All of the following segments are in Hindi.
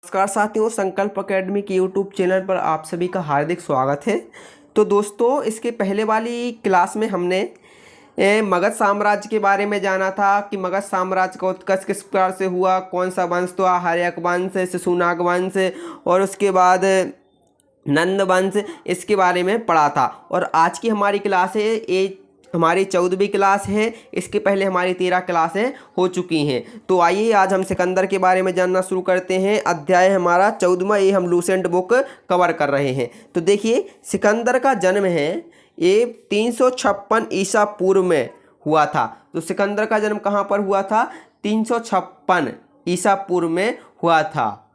नमस्कार साथियों, संकल्प एकेडमी के यूट्यूब चैनल पर आप सभी का हार्दिक स्वागत है। तो दोस्तों, इसके पहले वाली क्लास में हमने मगध साम्राज्य के बारे में जाना था कि मगध साम्राज्य का उत्कर्ष किस प्रकार से हुआ, कौन सा वंश तो हर्यक वंश, शिशुनाग वंश और उसके बाद नंद वंश, इसके बारे में पढ़ा था। और आज की हमारी क्लास है ये हमारी 14वीं क्लास है। इसके पहले हमारी 13 क्लासें हो चुकी हैं। तो आइए आज हम सिकंदर के बारे में जानना शुरू करते हैं। अध्याय हमारा 14वां, ये हम लूसेंट बुक कवर कर रहे हैं। तो देखिए, सिकंदर का जन्म है ये 356 ईसा पूर्व में हुआ था। तो सिकंदर का जन्म कहाँ पर हुआ था? 356 ईसा पूर्व में हुआ था।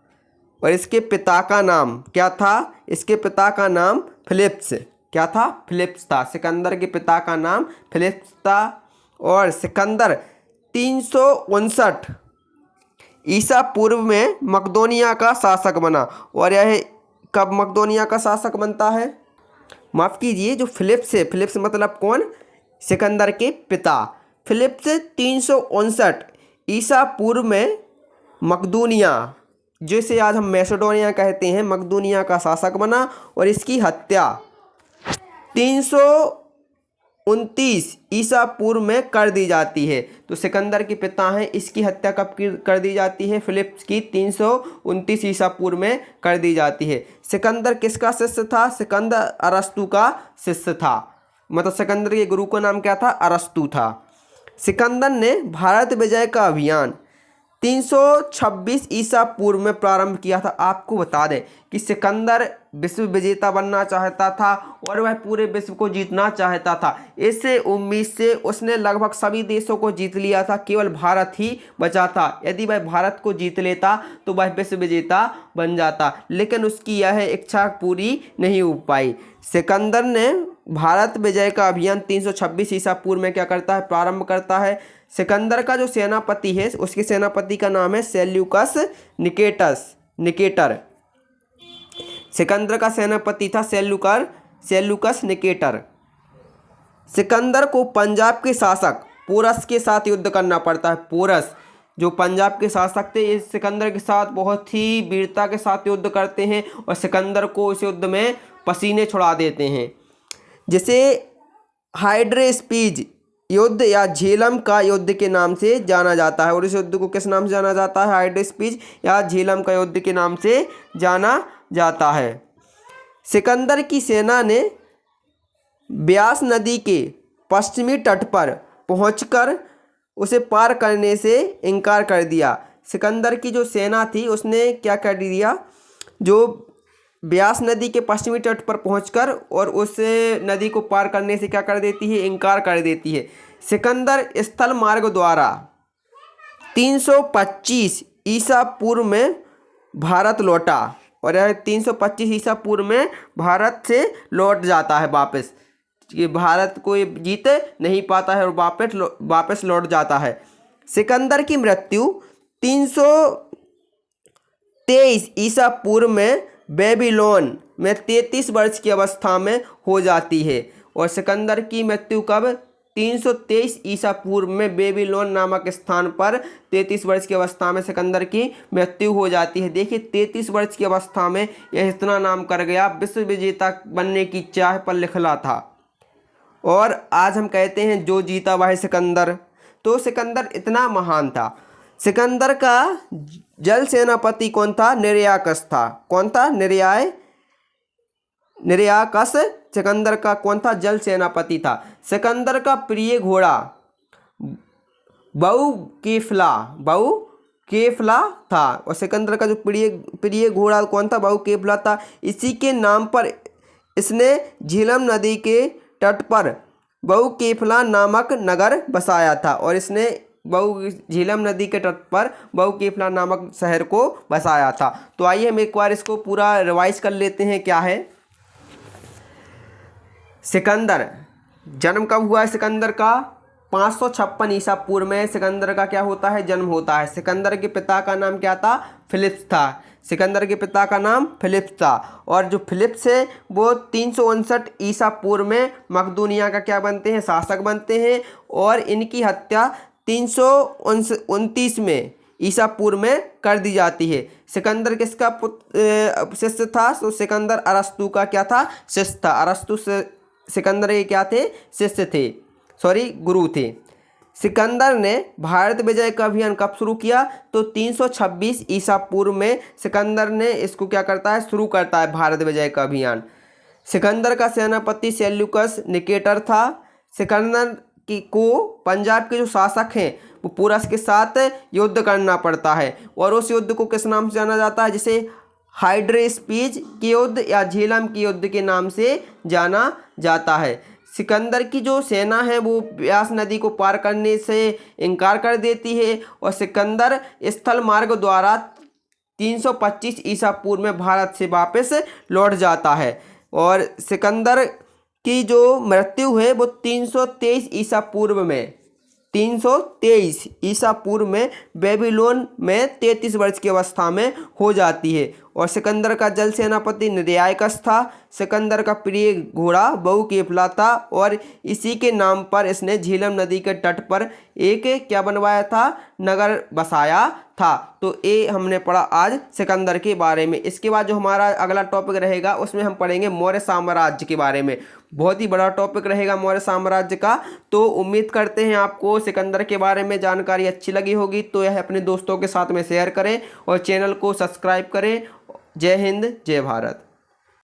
और इसके पिता का नाम क्या था? इसके पिता का नाम फिलिप्स क्या था? फिलिप्स था। सिकंदर के पिता का नाम फिलिप्स था। और सिकंदर 359 ईसा पूर्व में मकदोनिया का शासक बना। और यह कब मकदोनिया का शासक बनता है? माफ़ कीजिए, जो फिलिप्स है, फिलिप्स मतलब कौन? सिकंदर के पिता। फिलिप्स 359 ईसा पूर्व में मकदोनिया, जिसे आज हम मैसेडोनिया कहते हैं, मकदोनिया का शासक बना। और इसकी हत्या 329 ईसा पूर्व में कर दी जाती है। तो सिकंदर के पिता हैं, इसकी हत्या कब कर दी जाती है? फिलिप्स की 329 ईसा पूर्व में कर दी जाती है। सिकंदर किसका शिष्य था? सिकंदर अरस्तु का शिष्य था। मतलब सिकंदर के गुरु का नाम क्या था? अरस्तु था। सिकंदर ने भारत विजय का अभियान 326 ईसा पूर्व में प्रारंभ किया था। आपको बता दें कि सिकंदर विश्व विजेता बनना चाहता था और वह पूरे विश्व को जीतना चाहता था। इस उम्मीद से उसने लगभग सभी देशों को जीत लिया था, केवल भारत ही बचा था। यदि वह भारत को जीत लेता तो वह विश्व विजेता बन जाता, लेकिन उसकी यह इच्छा पूरी नहीं हो पाई। सिकंदर ने भारत विजय का अभियान 326 ईसा पूर्व में क्या करता है? प्रारंभ करता है। सिकंदर का जो सेनापति है, उसके सेनापति का नाम है सेल्यूकस निकेटर। सिकंदर का सेनापति था सेल्यूकस निकेटर। सिकंदर को पंजाब के शासक पोरस के साथ युद्ध करना पड़ता है। पोरस जो पंजाब के शासक थे, इस सिकंदर के साथ बहुत ही वीरता के साथ युद्ध करते हैं और सिकंदर को इस युद्ध में पसीने छुड़ा देते हैं, जिसे हाइड्रेस्पीज युद्ध या झेलम का युद्ध के नाम से जाना जाता है। और इस युद्ध को किस नाम से जाना जाता है? हाइड्रेस्पीज या झेलम का युद्ध के नाम से जाना जाता है। सिकंदर की सेना ने ब्यास नदी के पश्चिमी तट पर पहुंचकर उसे पार करने से इनकार कर दिया। सिकंदर की जो सेना थी उसने क्या कर दिया? जो ब्यास नदी के पश्चिमी तट पर पहुंचकर और उस नदी को पार करने से क्या कर देती है? इनकार कर देती है। सिकंदर स्थल मार्ग द्वारा 325 ईसा पूर्व में भारत लौटा। और यह 325 ईसा पूर्व में भारत से लौट जाता है वापस। ये भारत को ये जीत नहीं पाता है और वापस लौट जाता है। सिकंदर की मृत्यु 323 ईसा पूर्व में बेबीलोन में 33 वर्ष की अवस्था में हो जाती है। और सिकंदर की मृत्यु कब? 323 ईसा पूर्व में बेबीलोन नामक स्थान पर 33 वर्ष की अवस्था में सिकंदर की मृत्यु हो जाती है। देखिए, 33 वर्ष की अवस्था में यह इतना नाम कर गया, विश्व विजेता बनने की चाह पर लिखला था। और आज हम कहते हैं जो जीता वह सिकंदर। तो सिकंदर इतना महान था। सिकंदर का जल सेनापति कौन था? निर्याकस था। कौन था? निर्याकस सिकंदर का कौन था? जल सेनापति था। सिकंदर का प्रिय घोड़ा बहुकेफला था। और सिकंदर का जो प्रिय घोड़ा कौन था? बहुकेफला था। इसी के नाम पर इसने झेलम नदी के तट पर बहुकेफला नामक नगर बसाया था। और इसने झेलम नदी के तट पर बहुकेफला नामक शहर को बसाया था। तो आइए हम एक बार इसको पूरा रिवाइज कर लेते हैं। क्या है? सिकंदर जन्म कब हुआ है? सिकंदर का 556 ईसा पूर्व में सिकंदर का क्या होता है? जन्म होता है। सिकंदर के पिता का नाम क्या था? फिलिप्स था। सिकंदर के पिता का नाम फिलिप्स था। और जो फिलिप्स है वो 359 ईसा पूर्व में मकदूनिया का क्या बनते हैं? शासक बनते हैं। और इनकी हत्या 329 में ईसा पूर्व में कर दी जाती है। सिकंदर किसका शिष्य था? तो सिकंदर अरस्तु का क्या था? शिष्य था। अरस्तु से सिकंदर के क्या थे? शिष्य थे, गुरु थे। सिकंदर ने भारत विजय का अभियान कब शुरू किया? तो 326 ईसा पूर्व में सिकंदर ने इसको क्या करता है? शुरू करता है भारत विजय का अभियान। सिकंदर का सेनापति सेल्यूकस निकेटर था। सिकंदर को पंजाब के जो शासक हैं वो पोरस के साथ युद्ध करना पड़ता है, और उस युद्ध को किस नाम से जाना जाता है? जिसे हाइड्रेस्पीज के युद्ध या झेलम के युद्ध के नाम से जाना जाता है। सिकंदर की जो सेना है वो ब्यास नदी को पार करने से इनकार कर देती है, और सिकंदर स्थल मार्ग द्वारा 325 ईसा पूर्व में भारत से वापस लौट जाता है। और सिकंदर की जो मृत्यु है वो 323 ईसा पूर्व में 323 ईसा पूर्व में बेबीलोन में 33 वर्ष की अवस्था में हो जाती है। और सिकंदर का जल सेनापति निर्यायकस था। सिकंदर का प्रिय घोड़ा बहुकेफला था, और इसी के नाम पर इसने झेलम नदी के तट पर एक क्या बनवाया था? नगर बसाया था। तो ये हमने पढ़ा आज सिकंदर के बारे में। इसके बाद जो हमारा अगला टॉपिक रहेगा उसमें हम पढ़ेंगे मौर्य साम्राज्य के बारे में। बहुत ही बड़ा टॉपिक रहेगा मौर्य साम्राज्य का। तो उम्मीद करते हैं आपको सिकंदर के बारे में जानकारी अच्छी लगी होगी, तो यह अपने दोस्तों के साथ में शेयर करें और चैनल को सब्सक्राइब करें। जय हिंद, जय भारत।